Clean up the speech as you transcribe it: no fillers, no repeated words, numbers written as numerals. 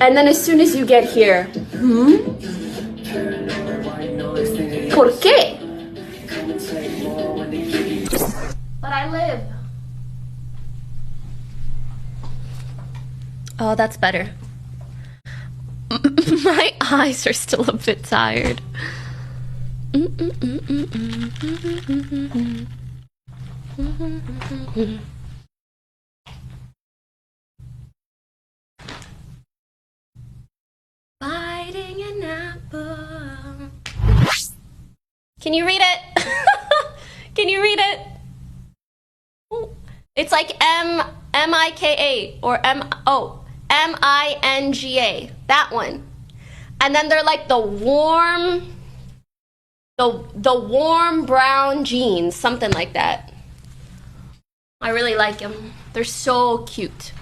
And then as soon as you get here, ¿Por qué? But I live. Oh, that's better. My eyes are still a bit tired. Biting an apple. Can you read it? Can you read it? It's like M-I-K-A or M-I-N-G-A. That one. And then they're like the warm brown jeans, something like that. I really like them. They're so cute.